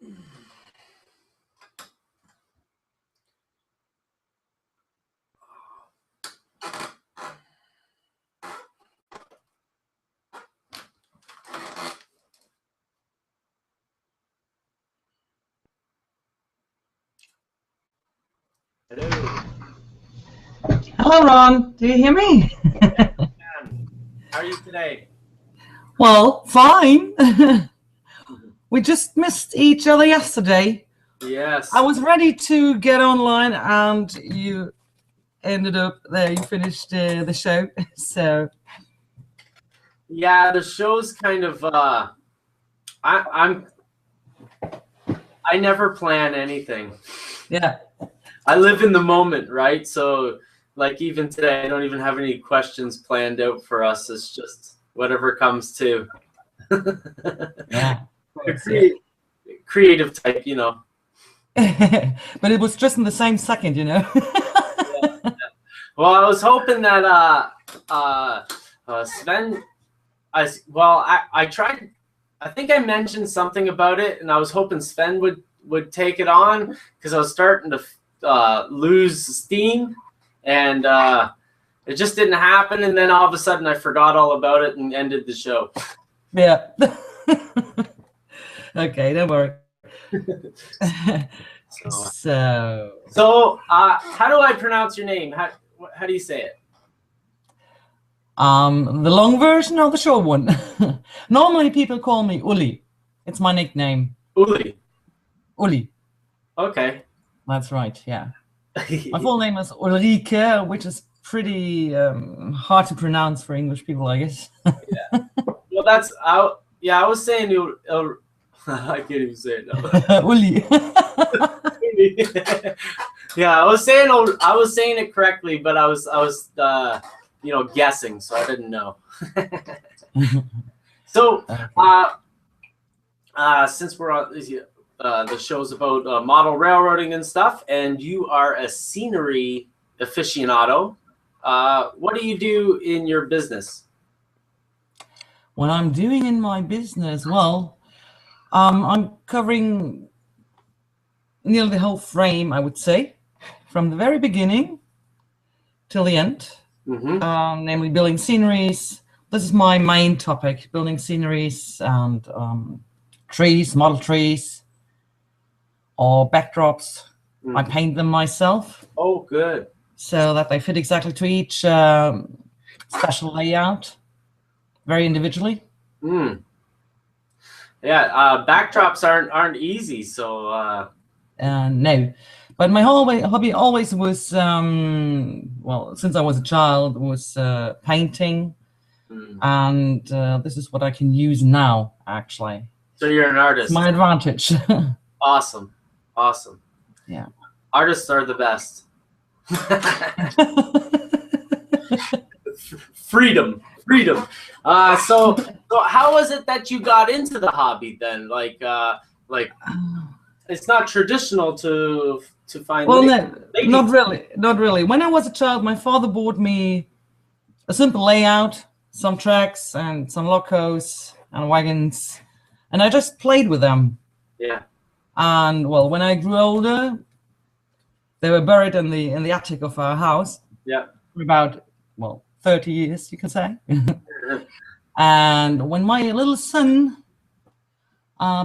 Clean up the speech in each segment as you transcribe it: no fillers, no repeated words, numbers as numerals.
Hello. Hello, Ron. Do you hear me? How are you today? Well, fine. We just missed each other yesterday. Yes. I was ready to get online, and you ended up there. You finished the show, so. Yeah, the show's kind of. I never plan anything. Yeah. I live in the moment, right? So, like even today, I don't even have any questions planned out for us. It's just whatever comes to. Yeah. Creative type, you know. But it was just in the same second, you know. Yeah. Well, I was hoping that Sven. I tried. I think I mentioned something about it, and I was hoping Sven would take it on because I was starting to lose steam, and it just didn't happen. And then all of a sudden, I forgot all about it and ended the show. Yeah. Okay, don't worry. So, how do I pronounce your name? How do you say it? The long version or the short one? Normally people call me Uli. It's my nickname. Uli. Uli. Okay. That's right, yeah. My full name is Ulrike, which is pretty hard to pronounce for English people, I guess. Yeah. Well, I was saying I can't even say it now. Uli. Yeah, I was saying it correctly, but I was guessing, so I didn't know. So, since we're on the show's about model railroading and stuff, and you are a scenery aficionado, what do you do in your business? What I'm doing in my business, well, I'm covering nearly the whole frame, I would say, from the very beginning till the end. Mm-hmm. Namely building sceneries. This is my main topic, building sceneries and trees, model trees, or backdrops. Mm-hmm. I paint them myself. Oh, good. So that they fit exactly to each special layout, very individually. Yeah, backdrops aren't easy, so. No. But my whole hobby always was, well, since I was a child, was painting. And this is what I can use now, actually. So you're an artist. It's my advantage. Awesome. Yeah. Artists are the best. Freedom. So how was it that you got into the hobby then? Like it's not traditional to find. Well, no, not really. When I was a child, my father bought me a simple layout, some tracks and some locos and wagons, and I just played with them. Yeah. And well, when I grew older, they were buried in the attic of our house. Yeah. For about 30 years, you could say. And when my little son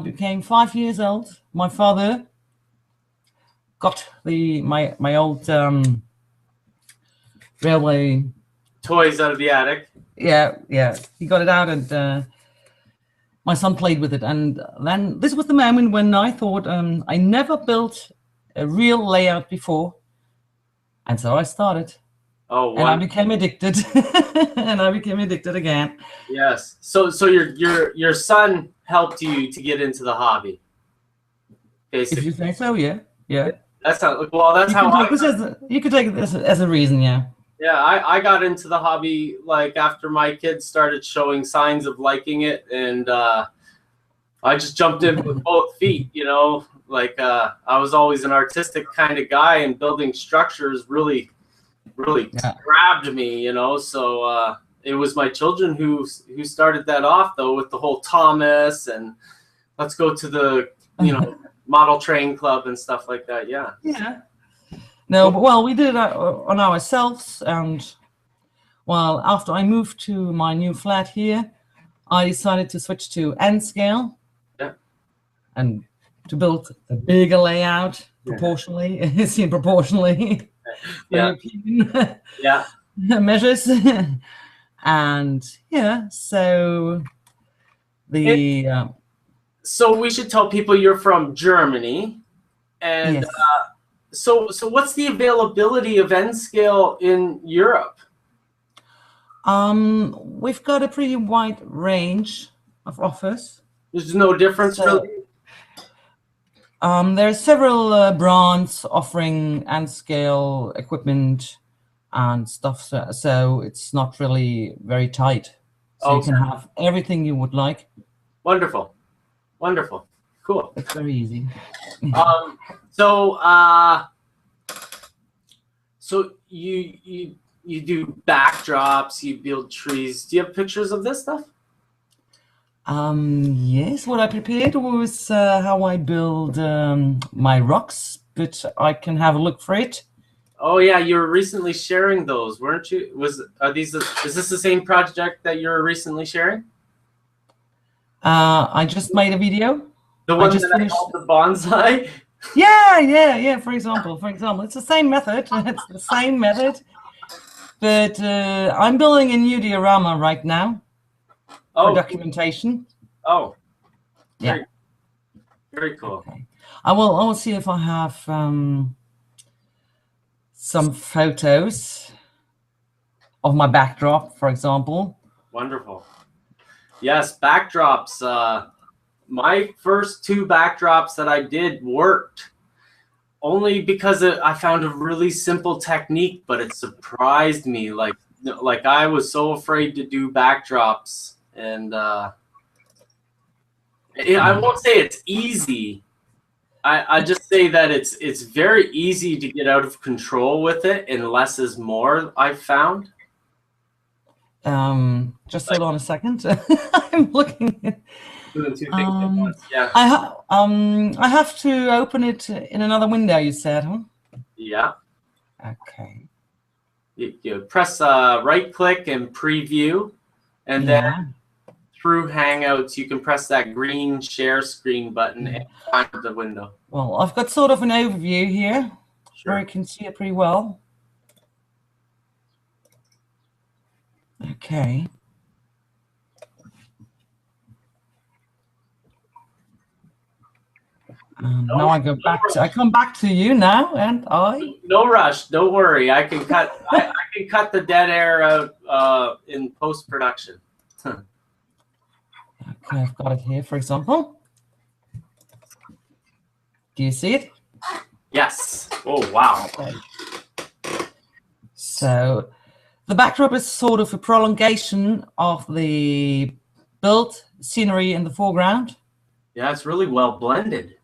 became 5 years old, my father got my old railway toys out of the attic. Yeah, he got it out, and my son played with it. And then this was the moment when I thought, I never built a real layout before, and so I started. Oh, and I became addicted, and I became addicted again. Yes. So your son helped you to get into the hobby. Basically. If you think so, yeah. That's how. Well, that's how. You could take this as a reason, yeah. Yeah, I got into the hobby like after my kids started showing signs of liking it, and I just jumped in with both feet. You know, like I was always an artistic kind of guy, and building structures really grabbed me. You know, so it was my children who started that off though with the whole Thomas and let's go to the model train club and stuff like that. Yeah. Yeah. No, but well, we did it on ourselves, and well, after I moved to my new flat here, I decided to switch to N scale. Yeah. And to build a bigger layout proportionally, seen proportionally. Yeah. Yeah. Measures. And yeah, so so we should tell people you're from Germany, and yes. So what's the availability of N scale in Europe? We've got a pretty wide range of offers. There's no difference really? There are several brands offering N scale equipment and stuff, so it's not really very tight. So you can have everything you would like. Wonderful, wonderful, cool. It's very easy. So you do backdrops, you build trees. Do you have pictures of this stuff? Yes, what I prepared was how I build my rocks, but I can have a look for it. Oh yeah, you were recently sharing those, weren't you? Is this the same project that you're recently sharing? I just made a video. The one that I called the bonsai? Yeah. For example, it's the same method. It's the same method, but I'm building a new diorama right now for documentation. Oh, yeah, very cool. Okay. I will see if I have some photos of my backdrop, for example. Wonderful. Yes, backdrops. My first 2 backdrops that I did worked only because I found a really simple technique, but it surprised me. Like I was so afraid to do backdrops, and I won't say it's easy. I just say that it's very easy to get out of control with it, and less is more, I've found. Just hold on a second. I'm looking at doing 2 things at once. Yeah. I have to open it in another window, you said, huh? Yeah. Okay. You press right click and preview, and then through Hangouts you can press that green share screen button and find the window. Well, I've got sort of an overview here where you can see it pretty well. Okay. Now I go back. I come back to you now, and I. No rush. Don't worry. I can cut. I can cut the dead air out in post production. Okay, I've got it here. For example, do you see it? Yes. Oh wow. Okay. So, the backdrop is sort of a prolongation of the built scenery in the foreground. Yeah, it's really well blended.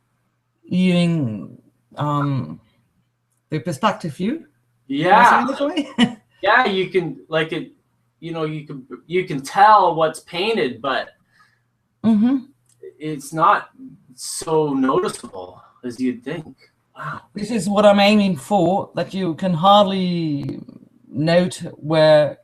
Using the perspective view. Yeah. Yeah, you can like it. You know, you can tell what's painted, but it's not so noticeable as you'd think. Wow. This is what I'm aiming for. That you can hardly note where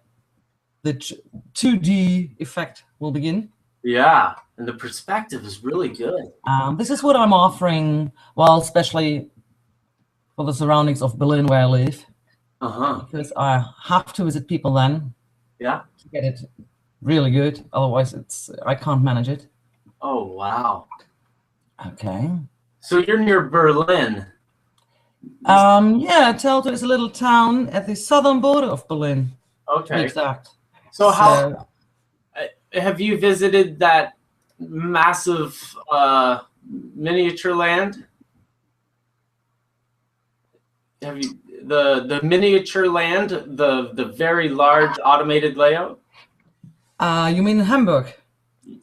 the 2D effect will begin. Yeah, and the perspective is really good. This is what I'm offering, well, especially for the surroundings of Berlin where I live. Because I have to visit people then. Yeah. To get it really good. Otherwise, I can't manage it. Oh, wow. Okay. So you're near Berlin. Yeah, Teltow is a little town at the southern border of Berlin. Okay. To be exact. So how have you visited that massive miniature land? Have you the miniature land, the very large automated layout? You mean Hamburg?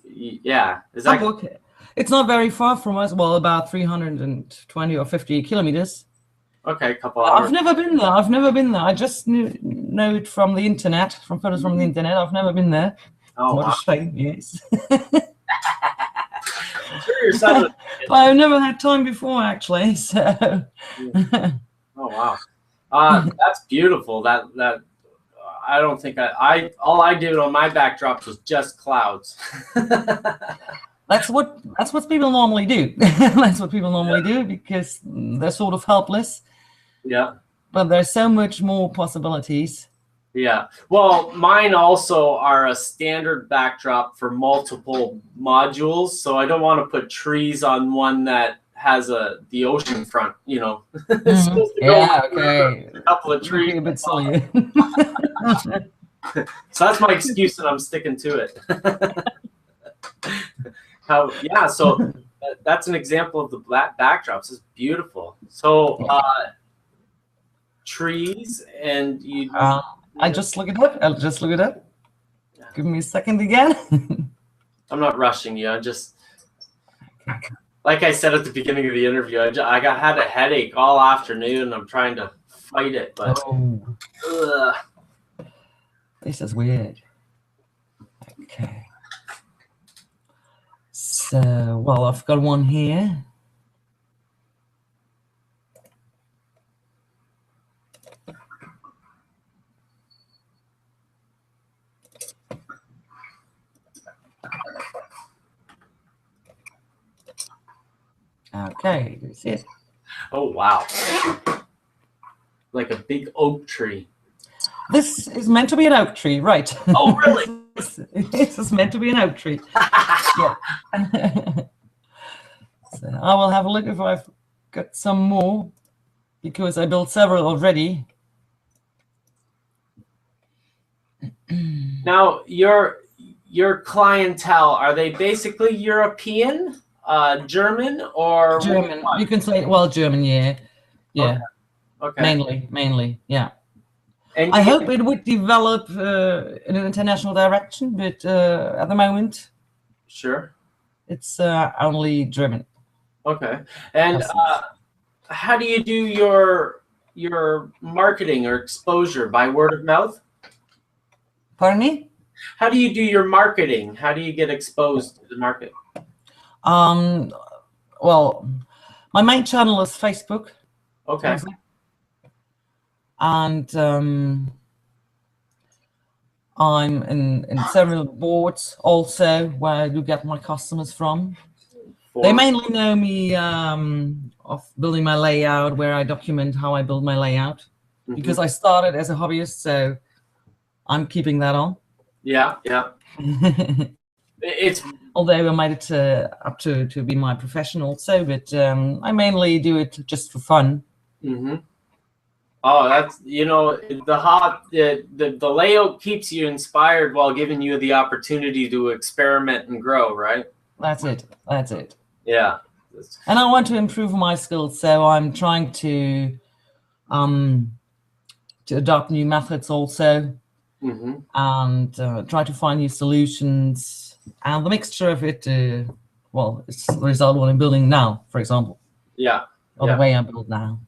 Yeah. Is that Hamburg? It's not very far from us. Well, about 320 or 50 kilometers. Okay, a couple hours. I've never been there. I just know it from the internet, from photos from the internet. I've never been there. Oh, what a shame, yes. I'm sure your son would. Well, I've never had time before, actually. So. Oh wow, that's beautiful. That I don't think all I did on my backdrops was just clouds. That's what people normally do. That's what people normally do because they're sort of helpless. Yeah. But there's so much more possibilities. Yeah. Well, mine also are a standard backdrop for multiple modules, so I don't want to put trees on one that has the ocean front. You know. It's supposed to yeah. go Okay. a couple of trees. A bit silly. So that's my excuse, and I'm sticking to it. Yeah, so that's an example of the black backdrops. It's beautiful. So trees, and you. I just look it up. I'll just look it up. Give me a second again. I'm not rushing you. I'm just, like I said at the beginning of the interview, I had a headache all afternoon. I'm trying to fight it, but this is weird. Okay. So, well, I've got one here. Okay, that's it. Oh, wow. Like a big oak tree. This is meant to be an oak tree, right? Oh, really? This is meant to be an oak tree. Yeah. So I will have a look if I've got some more, because I built several already. Now, your clientele, are they basically European, German, or German? You can say, well, German, yeah, yeah. Okay. Mainly, yeah. And I hope it would develop in an international direction, but at the moment, sure, it's only German. Okay. And how do you do your marketing or exposure? By word of mouth? Pardon me? How do you do your marketing? How do you get exposed to the market? Well, my main channel is Facebook. Okay. And I'm in several boards also where I do get my customers from. They mainly know me of building my layout, where I document how I build my layout, because I started as a hobbyist, so I'm keeping that on. Yeah, yeah. It's although I made it up to be my profession also, but I mainly do it just for fun. Mm-hmm. Oh, that's, you know, the layout keeps you inspired while giving you the opportunity to experiment and grow, right? That's it. That's it. Yeah. And I want to improve my skills, so I'm trying to adopt new methods also, and try to find new solutions. And the mixture of it, well, it's the result of what I'm building now, for example. Yeah. Or the way I build now.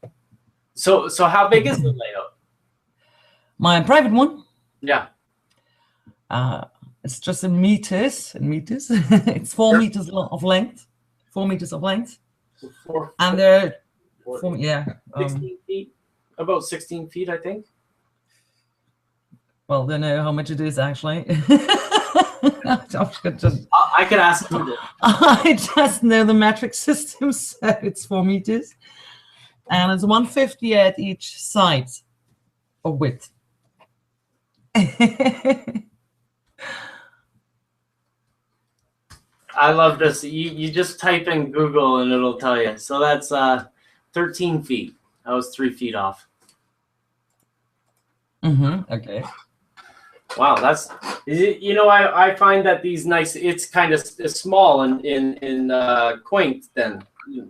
So how big is the layout? My private one? Yeah. It's just in meters. It's 4 meters of length. 4 meters of length. And they're 16 feet. About 16 feet, I think. Well, don't know how much it is actually. I could ask you. I just know the metric system, so it's 4 meters. And it's 150 at each side of width. I love this. You just type in Google and it'll tell you. So that's 13 feet. I was 3 feet off. Okay. Wow, that's, you know, I find that these nice, it's kind of small and quaint then.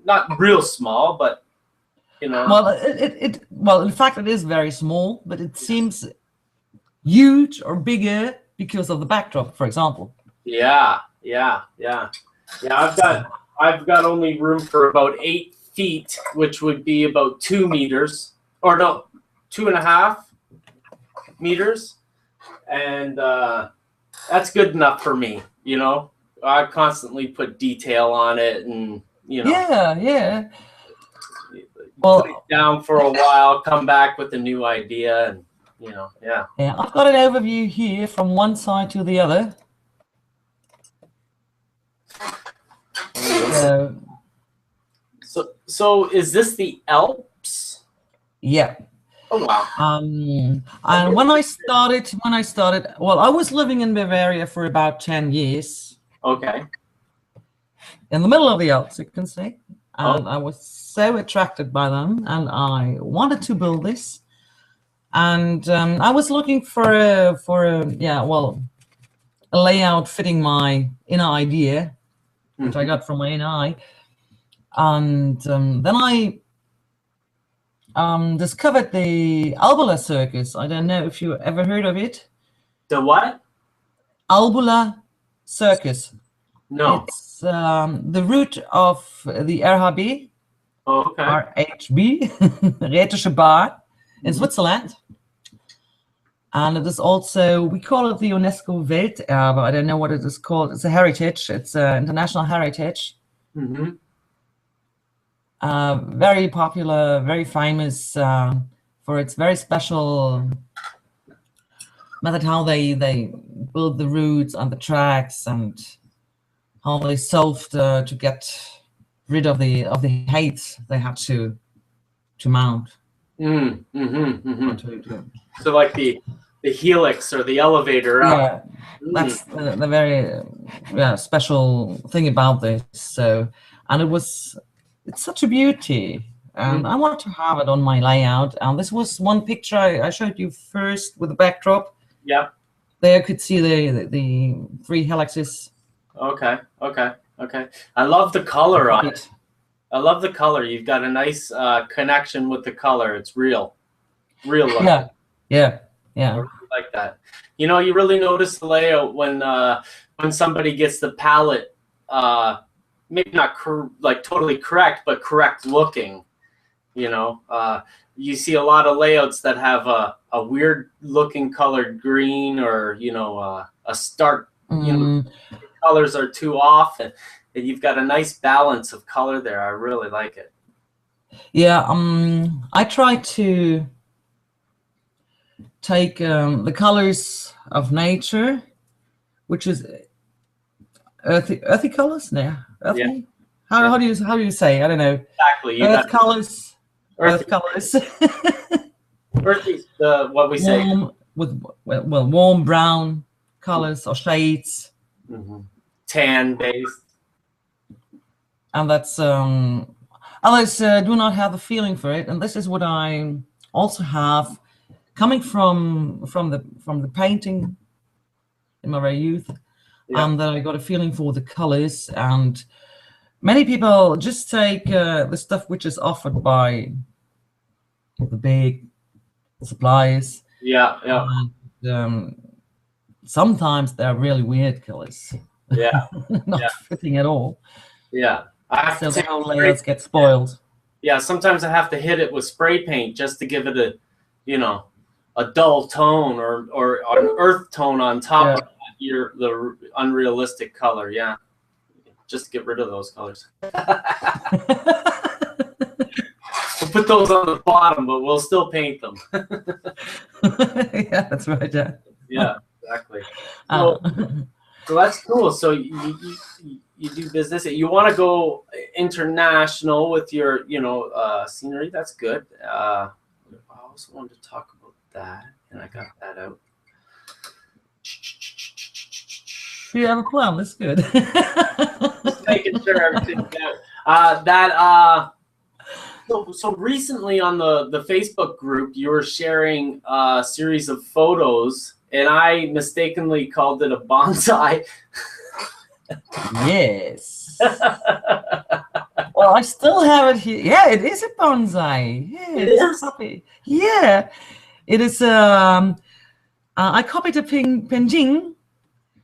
Not real small, but you know. Well, well, in fact, it is very small, but it seems huge or bigger because of the backdrop, for example. Yeah. I've got only room for about 8 feet, which would be about 2 meters, or no, 2.5 meters, and that's good enough for me. You know, I constantly put detail on it, and you know. Yeah, yeah. Put it down for a while, come back with a new idea, and you know, yeah. Yeah, I've got an overview here from one side to the other. So is this the Alps? Yeah. Oh wow. And when I started, well, I was living in Bavaria for about 10 years. Okay. In the middle of the Alps, you can say. And Oh. I was so attracted by them, and I wanted to build this. And I was looking for a layout fitting my inner idea, which I got from my inner eye. And then I discovered the Albula Circus. I don't know if you ever heard of it. The what? Albula Circus. No. It's the root of the RHB. Oh, okay. RHB, Rätische Bar, in Switzerland. And it is also, we call it the UNESCO Welterbe. I don't know what it is called. It's a heritage. It's an international heritage. Very popular, very famous for its very special method, how they build the routes and the tracks, and how they solved to get rid of the height they had to mount. So like the helix or the elevator. Yeah, that's the very special thing about this. So, and it's such a beauty, and I want to have it on my layout. And this was one picture I showed you first with the backdrop. Yeah. There you could see the 3 helixes. Okay. I love the color on it. I love the color. You've got a nice connection with the color. It's real looking. Yeah. I really like that. You know, you really notice the layout when somebody gets the palette, maybe not like totally correct, but correct looking. You know, you see a lot of layouts that have a weird looking colored green, or you know, a stark. You know, the colors are too off, and you've got a nice balance of color there. I really like it. Yeah, I try to take the colors of nature, which is earthy colors. No, earthy. Yeah. How do you say? I don't know. Exactly. Earth colors. Earth colors. Earthy is what we say. Warm brown colors or shades. Tan based. And that's others do not have the feeling for it, and this is what I also have, coming from the painting in my very youth, that I got a feeling for the colors. And many people just take the stuff which is offered by the big suppliers. And, sometimes they're really weird colors. Not fitting at all. So the whole layouts get spoiled. Sometimes I have to hit it with spray paint just to give it a, you know, a dull tone or an earth tone on top of the unrealistic color. Just get rid of those colors. We'll put those on the bottom, but we'll still paint them. Yeah, that's right. Yeah, exactly. So that's cool. So you do business. You want to go international with your, you know, scenery. That's good. I also wanted to talk about that, and I got that out. You have a plan. That's good. Just making sure everything's out. So recently on the Facebook group, you were sharing a series of photos, and I mistakenly called it a bonsai. Yes. Well, I still have it here. Yeah, it is a bonsai. Yeah, it is a copy. Yeah, it is. I copied a Penjing.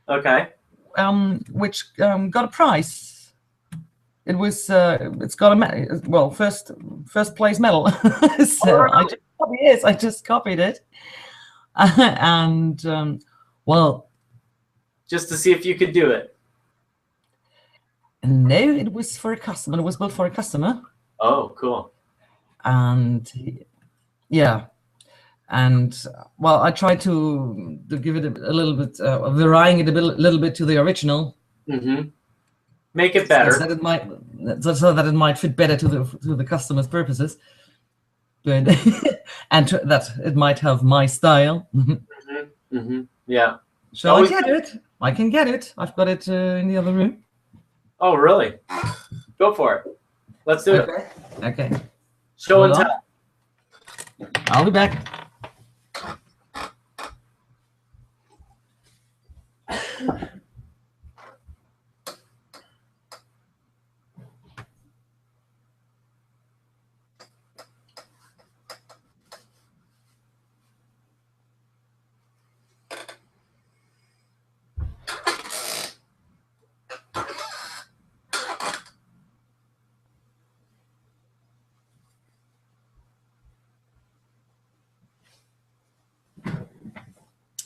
Okay. Which got a prize. It was. It's got a first place medal. So I just copied it, and well, just to see if you could do it. No, it was for a customer. It was built for a customer. Oh, cool. And yeah, and well, I tried to give it a little bit, varying it a little bit to the original. Mm-hmm. Make it better. So that it might fit better to the customer's purposes. But and that it might have my style. Mm-hmm. Mm-hmm. Yeah. Shall I get it? I can get it. I've got it in the other room. Oh, really? Go for it. Let's do it. Okay. Show and tell. I'll be back.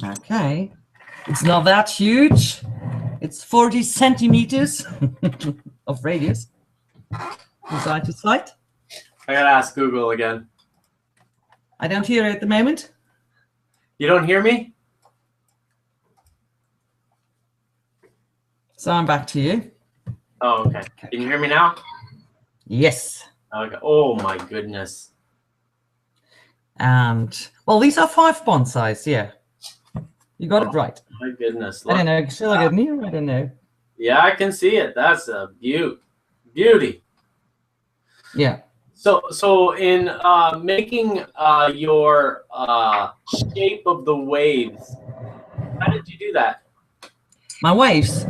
Okay, it's not that huge. It's 40 centimeters of radius from side to side. I gotta ask Google again. I don't hear it at the moment. You don't hear me? So I'm back to you. Oh, okay. Can you hear me now? Yes. Okay. Oh my goodness. And well, these are 5 bonsais. Yeah, you got it right. My goodness. I don't know. Shall I get near? I don't know. Yeah, I can see it. That's a beauty. Yeah. So in making your shape of the waves, how did you do that? My waves.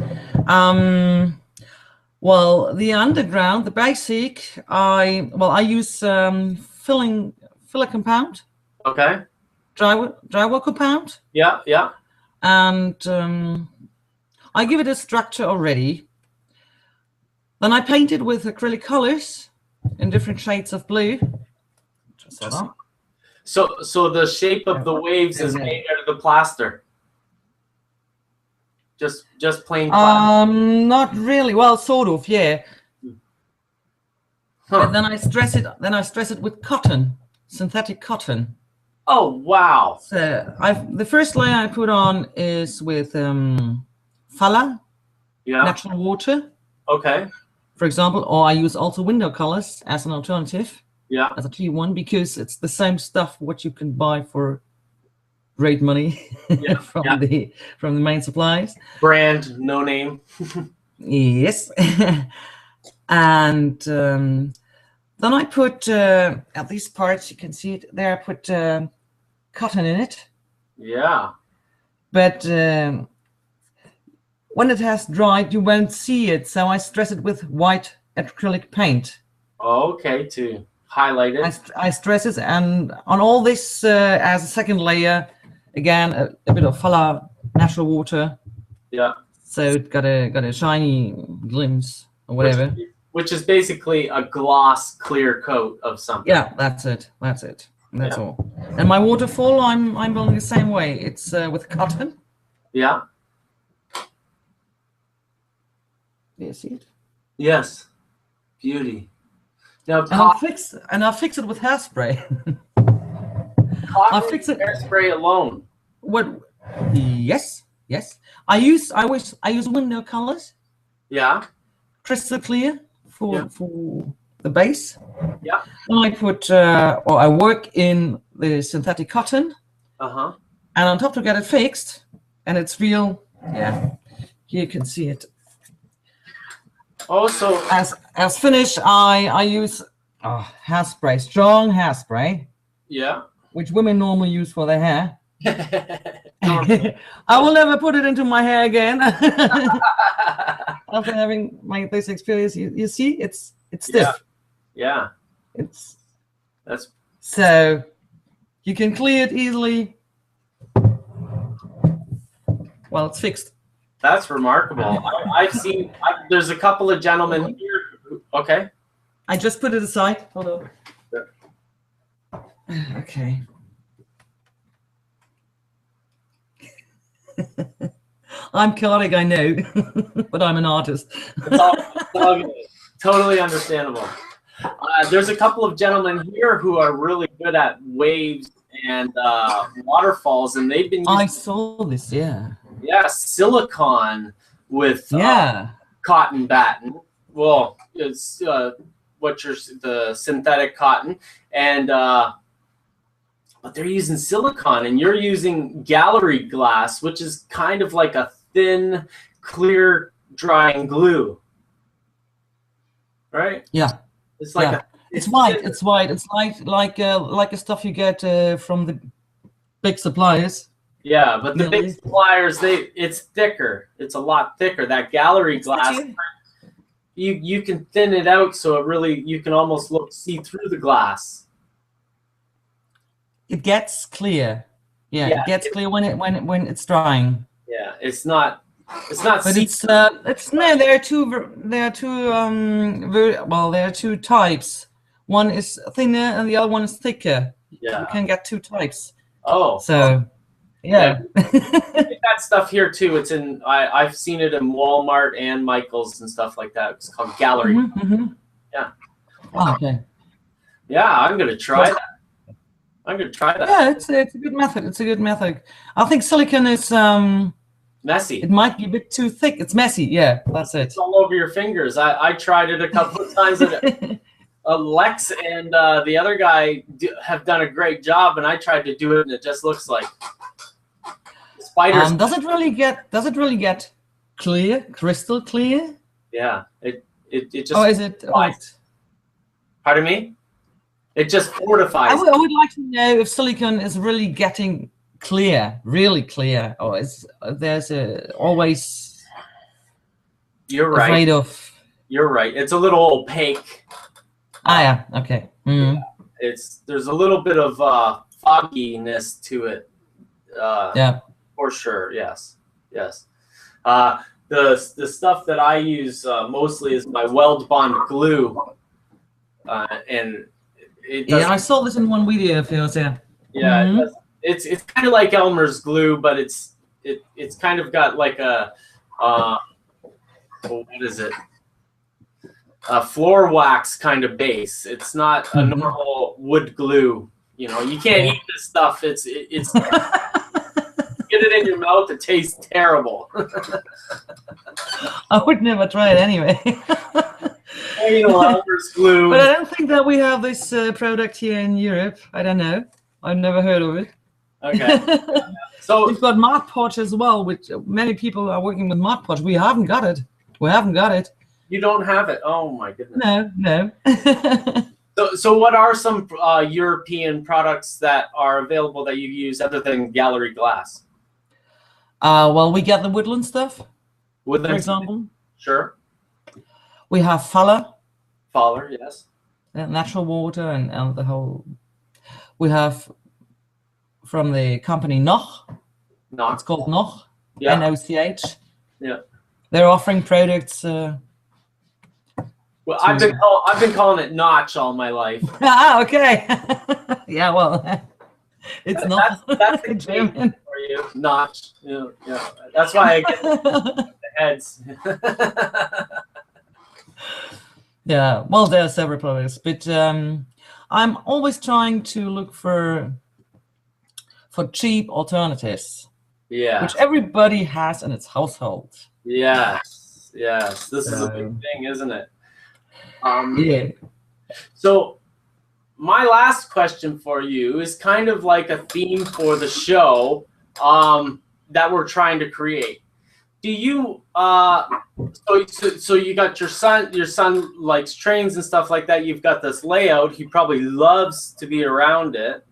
Well, the underground, the basic, I use filler compound. Okay. Drywall compound. Yeah, yeah. And I give it a structure already. Then I paint it with acrylic colors in different shades of blue. Just hold on. So the shape of the waves is made out of the plaster. Just plain plaster. Not really. Well, sort of, yeah. Huh. But then I stress it. Then I stress it with cotton, synthetic cotton. Oh wow! So the first layer I put on is with Fala, natural water. Okay. For example, or I use also window colors as an alternative. Yeah. As a T1 because it's the same stuff what you can buy for great money from the main suppliers. Brand, no name. Yes. And then I put at these parts, you can see it there, I put cotton in it. Yeah. But when it has dried, you won't see it. So I stress it with white acrylic paint. Okay, to highlight it. I stress it, and on all this as a second layer, again a bit of Fala natural water. Yeah. So it got a shiny glimpse or whatever. Which is basically a gloss clear coat of something. Yeah, that's it. That's all. And my waterfall, I'm building the same way. It's with cotton. Yeah. Do you see it? Yes. Beauty. Now, I'll fix it with hairspray. I'll fix it. Hairspray alone. What? Yes. I use window colors. Yeah. Crystal clear for the base. Yeah. And I put or I work in the synthetic cotton. Uh-huh. And on top to get it fixed, and it's real. Yeah. Here you can see it. Also, as finish, I use hairspray, strong hairspray. Yeah. Which women normally use for their hair. I will never put it into my hair again. After having this experience, you see, it's stiff. Yeah. That's so you can clear it easily. Well, it's fixed. That's remarkable. I've seen. There's a couple of gentlemen here. Okay. I just put it aside. Hold on. Okay. I'm chaotic, I know, but I'm an artist. all good. Totally understandable. There's a couple of gentlemen here who are really good at waves and waterfalls, and they've been using, I saw this, yeah. yeah, silicone with cotton batten. Well, it's the synthetic cotton, and but they're using silicone, and you're using gallery glass, which is kind of like a thin, clear drying glue, right? Yeah. It's like it's white. It's white. It's like the stuff you get from the big suppliers. Yeah, but the big suppliers, it's thicker. It's a lot thicker. That gallery glass, you can thin it out so it really, you can almost see through the glass. It gets clear. Yeah, it gets clear when it's drying. Yeah, it's not. But it's no. There are two types. One is thinner and the other one is thicker. Yeah, you can get two types. Oh, so yeah. That stuff here too. It's in. I've seen it in Walmart and Michael's and stuff like that. It's called gallery. Yeah. Oh, okay. Yeah, I'm gonna try that. I'm gonna try that. Yeah, it's a good method. It's a good method. I think silicone is messy. It might be a bit too thick. It's messy. Yeah, that's it. It's all over your fingers. I tried it a couple of times. Lex and the other guy have done a great job, and I tried to do it, and it just looks like spiders. Does it really get clear, crystal clear? Yeah, it just. Oh, is it? Pardon me? It just fortifies. I would like to know if silicone is really getting clear, really clear, or is there's always. You're right. Afraid of. You're right. It's a little opaque. Yeah. Okay. Yeah, there's a little bit of fogginess to it. Yeah. For sure. Yes. Yes. The stuff that I use mostly is my weld bond glue, and it. Yeah, I saw this in one video of yours. Yeah. Yeah. It's kind of like Elmer's glue, but it's kind of got like a what is it? A floor wax kind of base. It's not a normal wood glue. You know, you can't eat this stuff. It's get it in your mouth. It tastes terrible. I would never try it anyway. Elmer's glue. But I don't think that we have this product here in Europe. I don't know. I've never heard of it. Okay. So we've got Mod Podge as well, which many people are working with Mod Podge. We haven't got it. We haven't got it. You don't have it. Oh my goodness. No. So what are some European products that are available that you use other than gallery glass? Well, we get the woodland stuff. Woodland, for example. Sure. We have Faller, yes. Natural water and the whole. We have from the company Noch. It's called Noch. Yeah. NOCH. Yeah. They're offering products. Well, I've been calling it Notch all my life. Okay. Yeah, well, it's not. That's the German for you, Notch. Yeah. That's why I get the heads. Yeah, well, there are several products, but I'm always trying to look for cheap alternatives. Yeah. Which everybody has in its household. Yes. This is a big thing, isn't it? Yeah. So my last question for you is kind of like a theme for the show that we're trying to create. Do you so you got your son likes trains and stuff like that. You've got this layout. He probably loves to be around it.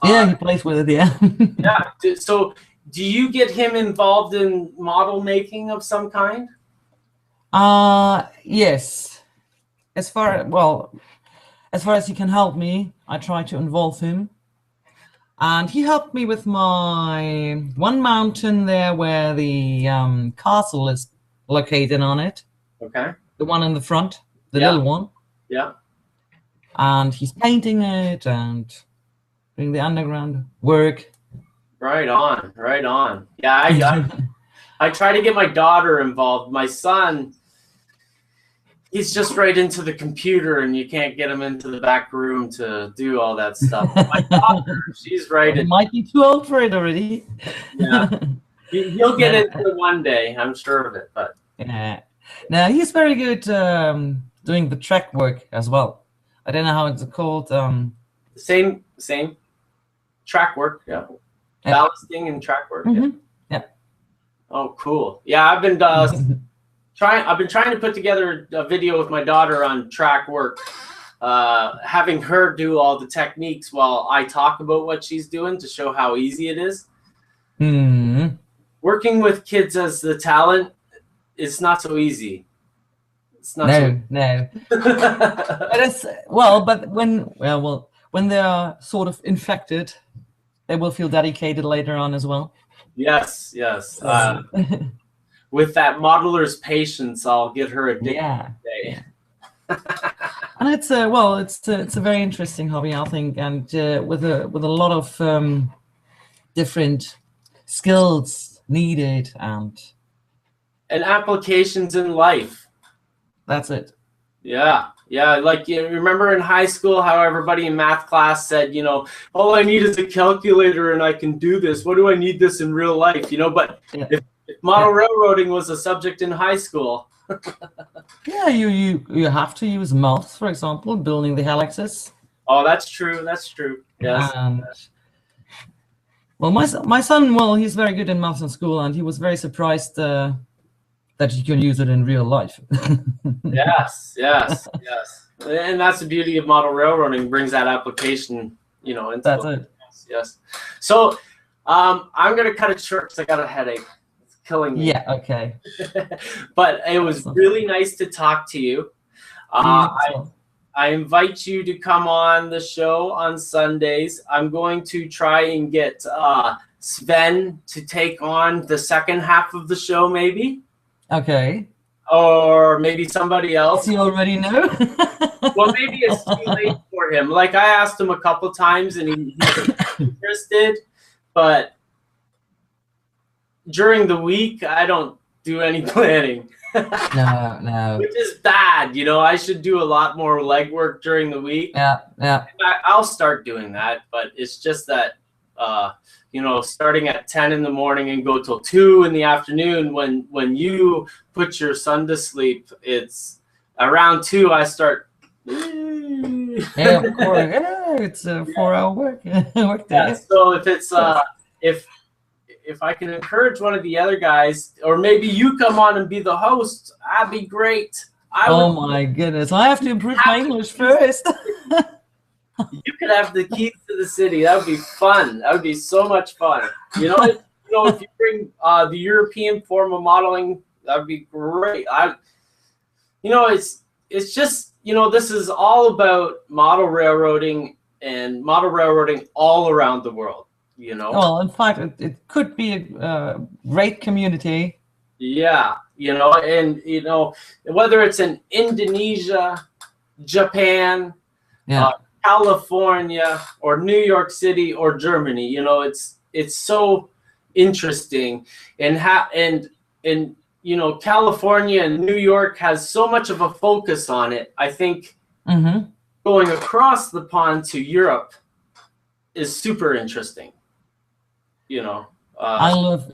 Yeah, he plays with it. Yeah. Yeah. So do you get him involved in model making of some kind? Yes. As far as he can help me, I try to involve him. And he helped me with my one mountain there where the castle is located on it. Okay. The one in the front, the little one. Yeah. And he's painting it and doing the underground work. Right on. Yeah, I try to get my daughter involved. My son, he's just right into the computer, and you can't get him into the back room to do all that stuff. My daughter, she's right. He might be too old for it already. Yeah, he'll get into it one day. I'm sure of it. But yeah, now he's very good doing the track work as well. I don't know how it's called. Same track work. Yeah, ballasting and track work. Yeah. Oh, cool. Yeah, I've been trying to put together a video with my daughter on track work, having her do all the techniques while I talk about what she's doing to show how easy it is. Working with kids as the talent is not so easy. It's not no. But it's but when they are sort of infected, they will feel dedicated later on as well. Yes. With that modeler's patience, I'll get her addicted today. And it's a very interesting hobby, I think, and with a lot of different skills needed and applications in life. That's it. Yeah. Like, you remember in high school how everybody in math class said, all I need is a calculator and I can do this. What do I need this in real life? But if model railroading was a subject in high school. Yeah, you have to use math, for example, building the helices. Oh, that's true. Yes. And, well, my son, he's very good in maths in school, and he was very surprised that you can use it in real life. Yes. And that's the beauty of model railroading, brings that application, into that's it. Yes. So I'm going to cut it short because I got a headache. It's killing me. Yeah, okay. But it was really nice to talk to you. I invite you to come on the show on Sundays. I'm going to try and get Sven to take on the second half of the show, maybe. Okay. Or maybe somebody else. Does he already know? Well, maybe it's too late for him. Like, I asked him a couple times, and he's interested. But during the week, I don't do any planning. No. Which is bad. I should do a lot more legwork during the week. Yeah. I'll start doing that, but it's just that, starting at 10 in the morning and go till 2 in the afternoon, when you put your son to sleep, it's around 2 I start. Yeah, of course. Yeah, it's a 4-hour work day. Yeah, so if it's if I can encourage one of the other guys, or maybe you come on and be the host, that'd be great. My goodness, I have to improve my English first. You could have the keys to the city. That would be fun. That would be so much fun. If you bring the European form of modeling, that would be great. It's just, this is all about model railroading and model railroading all around the world. Well, in fact, it could be a great community. Yeah, and whether it's in Indonesia, Japan, California, or New York City, or Germany, it's so interesting, and California and New York has so much of a focus on it. I think going across the pond to Europe is super interesting. I love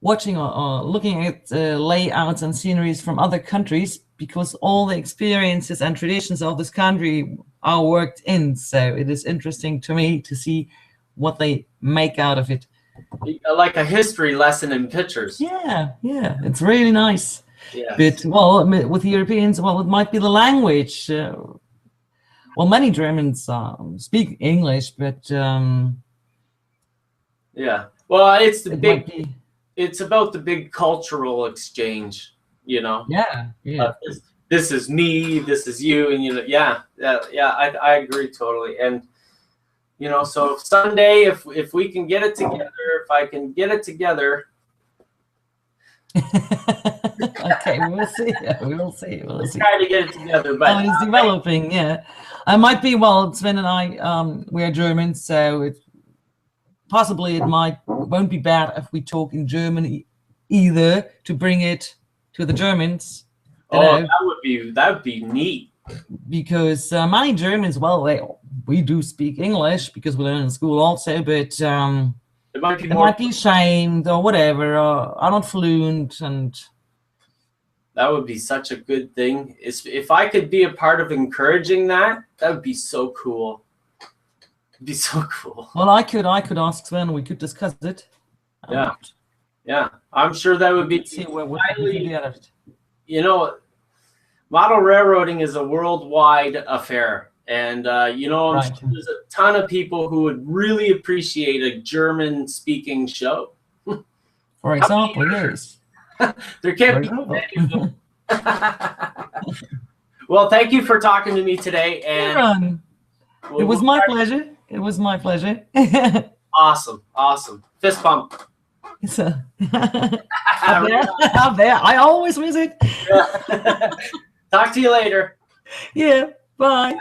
watching or looking at layouts and sceneries from other countries, because all the experiences and traditions of this country are worked in. So it is interesting to me to see what they make out of it. Like a history lesson in pictures. Yeah, it's really nice. Yeah. But with the Europeans, it might be the language. Many Germans speak English, but yeah. Well, it's about the big cultural exchange, Yeah. This is me, this is you, and I agree totally. And so Sunday, if we can get it together, if I can get it together. Okay, we'll see. We'll see. Try to get it together, but it's developing. Yeah, I might be. Sven and I, we are German, so it won't be bad if we talk in German either, to bring it to the Germans. Oh, that would be neat. Because many Germans, well, we do speak English because we learn in school also, but It might be they more. might be ashamed or whatever, or are not fluent, and That would be such a good thing. If I could be a part of encouraging that, that would be so cool. It'd be so cool. well, I could ask Sven. We could discuss it. Yeah, yeah. I'm sure that would be See where we can get it. You know, model railroading is a worldwide affair, and you know, I'm sure there's a ton of people who would really appreciate a German-speaking show. For example, yes. There can't be many of them. Well, thank you for talking to me today, and it was my pleasure. It was my pleasure. Awesome, awesome. Fist pump. So, up there. I always visit. Talk to you later. Yeah. Bye.